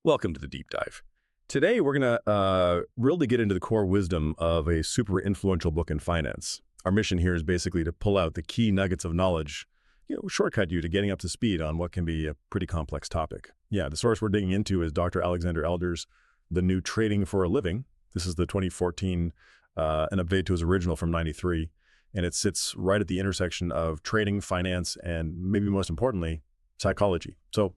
Welcome to the deep dive. Today, we're going to really get into the core wisdom of a super influential book in finance. Our mission here is basically to pull out the key nuggets of knowledge, shortcut you to getting up to speed on what can be a pretty complex topic. Yeah, the source we're digging into is Dr. Alexander Elder's The New Trading for a Living. This is the 2014 an update to his original from '93, and it sits right at the intersection of trading, finance, and maybe most importantly, psychology. So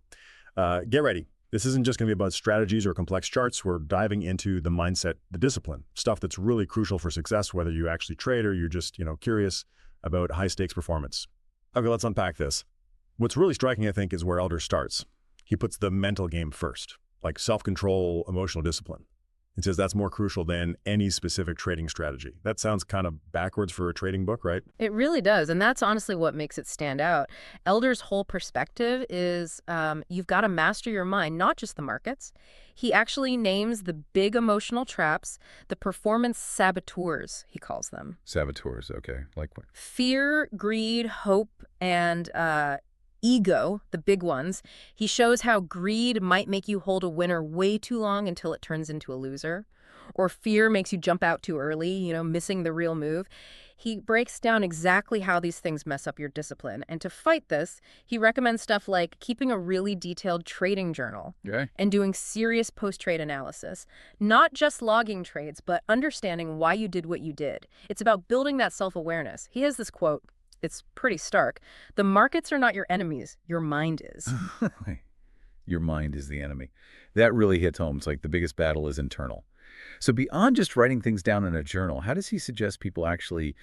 get ready. This isn't just going to be about strategies or complex charts. We're diving into the mindset, the discipline, stuff that's really crucial for success, whether you actually trade or you're just, curious about high-stakes performance. Okay, let's unpack this. What's really striking, I think, is where Elder starts. He puts the mental game first, like self-control, emotional discipline. He says that's more crucial than any specific trading strategy. That sounds kind of backwards for a trading book, right? It really does, and that's honestly what makes it stand out. Elder's whole perspective is you've got to master your mind, not just the markets. He actually names the big emotional traps, the performance saboteurs, he calls them. Saboteurs, okay. Like what? Fear, greed, hope, and ego, the big ones. He shows how greed might make you hold a winner way too long until it turns into a loser. Or fear makes you jump out too early, missing the real move. He breaks down exactly how these things mess up your discipline. And to fight this, he recommends stuff like keeping a really detailed trading journal and doing serious post-trade analysis. Not just logging trades, but understanding why you did what you did. It's about building that self-awareness. He has this quote. It's pretty stark. The markets are not your enemies. Your mind is. Your mind is the enemy. That really hits home. It's like the biggest battle is internal. So beyond just writing things down in a journal, how does he suggest people actually,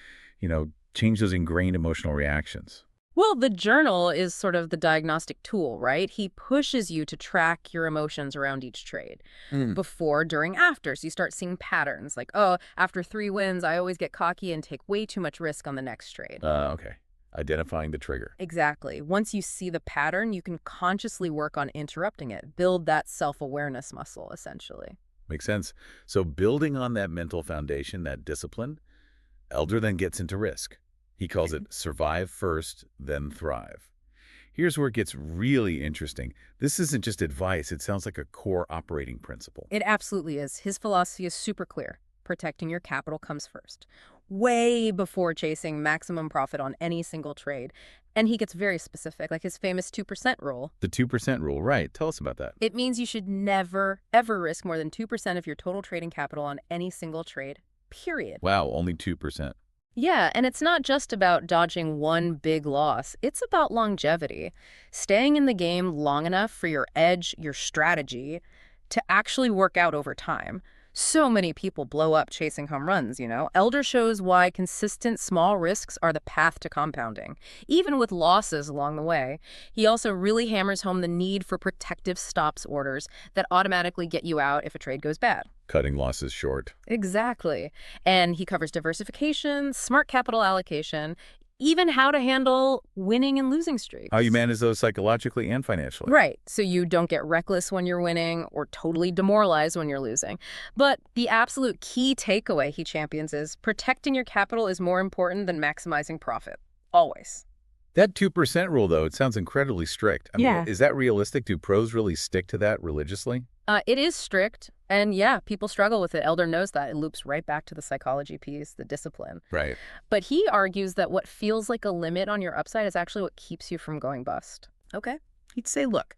change those ingrained emotional reactions? Well, the journal is sort of the diagnostic tool, right? He pushes you to track your emotions around each trade. Before, during, after. So you start seeing patterns like, oh, after 3 wins, I always get cocky and take way too much risk on the next trade. Okay. Identifying the trigger. Exactly. Once you see the pattern, you can consciously work on interrupting it. Build that self-awareness muscle, essentially. Makes sense. So building on that mental foundation, that discipline, Elder then gets into risk. He calls it survive first, then thrive. Here's where it gets really interesting. This isn't just advice. It sounds like a core operating principle. It absolutely is. His philosophy is super clear. Protecting your capital comes first, way before chasing maximum profit on any single trade. And he gets very specific, like his famous 2% rule. The 2% rule, right. Tell us about that. It means you should never, ever risk more than 2% of your total trading capital on any single trade, period. Wow, only 2%. Yeah, and it's not just about dodging one big loss. It's about longevity. Staying in the game long enough for your edge, your strategy, to actually work out over time. So many people blow up chasing home runs, Elder shows why consistent small risks are the path to compounding, even with losses along the way. He also really hammers home the need for protective stops orders that automatically get you out if a trade goes bad. Cutting losses short. Exactly. And he covers diversification, smart capital allocation, even how to handle winning and losing streaks. How you manage those psychologically and financially. Right. So you don't get reckless when you're winning or totally demoralized when you're losing. But the absolute key takeaway he champions is protecting your capital is more important than maximizing profit. Always. That 2% rule, though, it sounds incredibly strict. I mean, is that realistic? Do pros really stick to that religiously? It is strict. And yeah, people struggle with it. Elder knows that. It loops right back to the psychology piece, the discipline. Right. But he argues that what feels like a limit on your upside is actually what keeps you from going bust. Okay. He'd say, look,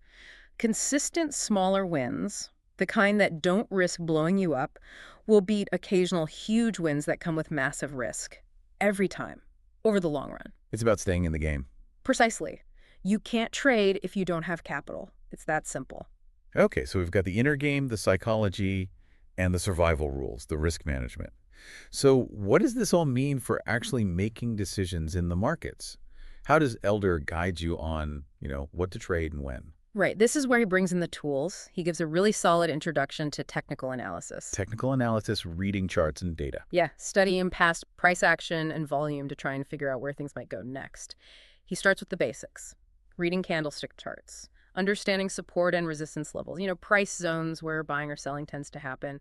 consistent smaller wins, the kind that don't risk blowing you up, will beat occasional huge wins that come with massive risk. Every time. Over the long run. It's about staying in the game. Precisely. You can't trade if you don't have capital. It's that simple. Okay, so we've got the inner game, the psychology, and the survival rules, the risk management. So what does this all mean for actually making decisions in the markets? How does Elder guide you on, what to trade and when? Right. This is where he brings in the tools. He gives a really solid introduction to technical analysis. Technical analysis, reading charts and data. Yeah, studying past price action and volume to try and figure out where things might go next. He starts with the basics, reading candlestick charts, understanding support and resistance levels, price zones where buying or selling tends to happen,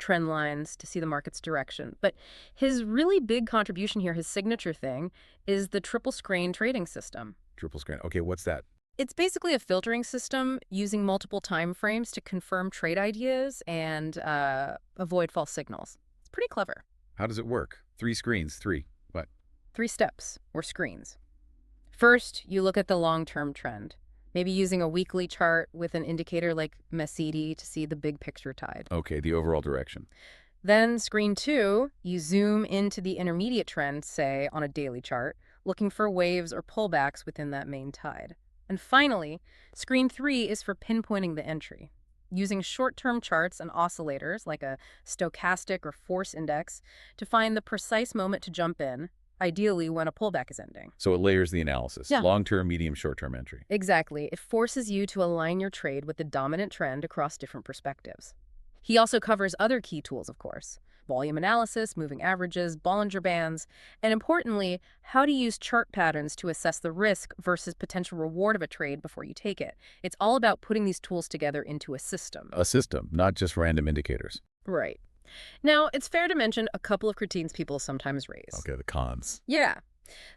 trend lines to see the market's direction. But his really big contribution here, his signature thing, is the triple screen trading system. Triple screen. Okay, what's that? It's basically a filtering system using multiple time frames to confirm trade ideas and avoid false signals. It's pretty clever. How does it work? 3 screens, 3. What? 3 steps, or screens. First, you look at the long-term trend, maybe using a weekly chart with an indicator like MACD to see the big picture tide. Okay, the overall direction. Then, screen 2, you zoom into the intermediate trend, say, on a daily chart, looking for waves or pullbacks within that main tide. And finally, screen 3 is for pinpointing the entry, using short-term charts and oscillators like a stochastic or force index to find the precise moment to jump in, ideally when a pullback is ending. So it layers the analysis. Yeah. Long-term, medium, short-term entry. Exactly. It forces you to align your trade with the dominant trend across different perspectives. He also covers other key tools, of course: volume analysis, moving averages, Bollinger Bands, and importantly, how to use chart patterns to assess the risk versus potential reward of a trade before you take it. It's all about putting these tools together into a system. A system, not just random indicators. Right. Now, it's fair to mention a couple of critiques people sometimes raise. Okay, the cons. Yeah.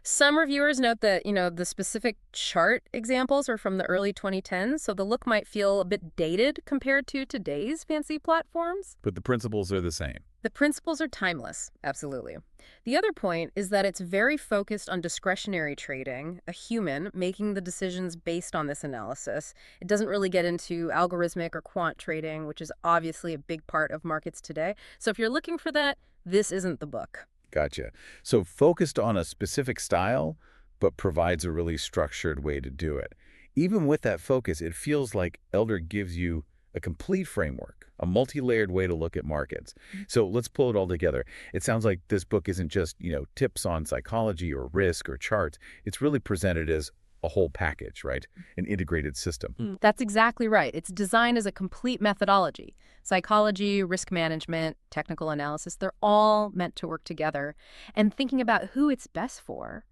Some reviewers note that, the specific chart examples are from the early 2010s, so the look might feel a bit dated compared to today's fancy platforms. But the principles are the same. The principles are timeless, absolutely. The other point is that it's very focused on discretionary trading, a human making the decisions based on this analysis. It doesn't really get into algorithmic or quant trading, which is obviously a big part of markets today. So if you're looking for that, this isn't the book. Gotcha. So focused on a specific style, but provides a really structured way to do it. Even with that focus, it feels like Elder gives you a complete framework, a multi-layered way to look at markets. So let's pull it all together. It sounds like this book isn't just, tips on psychology or risk or charts. It's really presented as a whole package, right? An integrated system. That's exactly right. It's designed as a complete methodology. Psychology, risk management, technical analysis, they're all meant to work together. And thinking about who it's best for,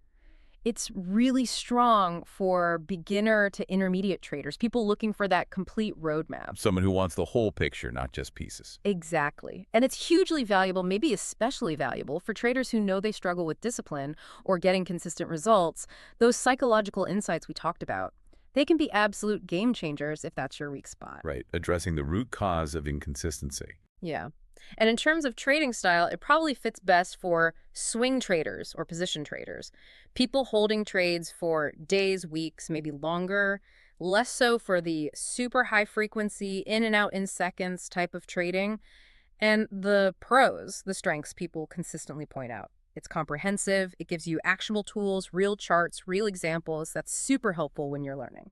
it's really strong for beginner to intermediate traders, people looking for that complete roadmap. Someone who wants the whole picture, not just pieces. Exactly. And it's hugely valuable, maybe especially valuable, for traders who know they struggle with discipline or getting consistent results. Those psychological insights we talked about, they can be absolute game changers if that's your weak spot. Right, addressing the root cause of inconsistency. Yeah. And in terms of trading style, it probably fits best for swing traders or position traders, people holding trades for days, weeks, maybe longer, less so for the super high frequency, in and out in seconds type of trading. And the pros, the strengths people consistently point out. It's comprehensive, it gives you actual tools, real charts, real examples. That's super helpful when you're learning.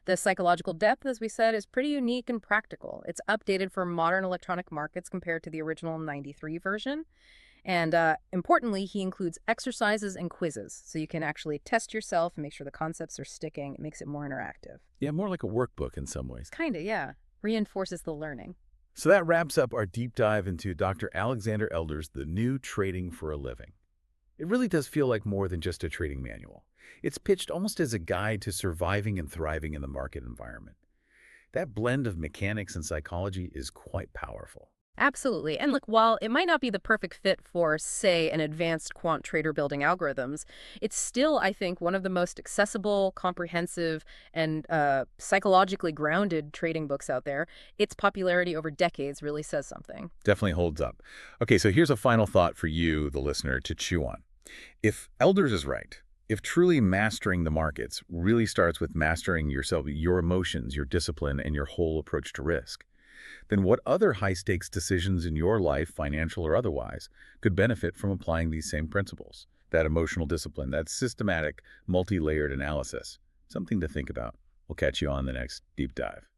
The psychological depth, as we said, is pretty unique and practical. It's updated for modern electronic markets compared to the original 93 version. And importantly, he includes exercises and quizzes, so you can actually test yourself and make sure the concepts are sticking. It makes it more interactive. Yeah, more like a workbook in some ways. Kinda, yeah. Reinforces the learning. So that wraps up our deep dive into Dr. Alexander Elder's The New Trading for a Living. It really does feel like more than just a trading manual. It's pitched almost as a guide to surviving and thriving in the market environment. That blend of mechanics and psychology is quite powerful. Absolutely. And look, while it might not be the perfect fit for, say, an advanced quant trader building algorithms, it's still, I think, one of the most accessible, comprehensive, and psychologically grounded trading books out there. Its popularity over decades really says something. Definitely holds up. Okay, so here's a final thought for you, the listener, to chew on. If Elders is right, if truly mastering the markets really starts with mastering yourself, your emotions, your discipline, and your whole approach to risk, then what other high-stakes decisions in your life, financial or otherwise, could benefit from applying these same principles? That emotional discipline, that systematic, multi-layered analysis. Something to think about. We'll catch you on the next Deep Dive.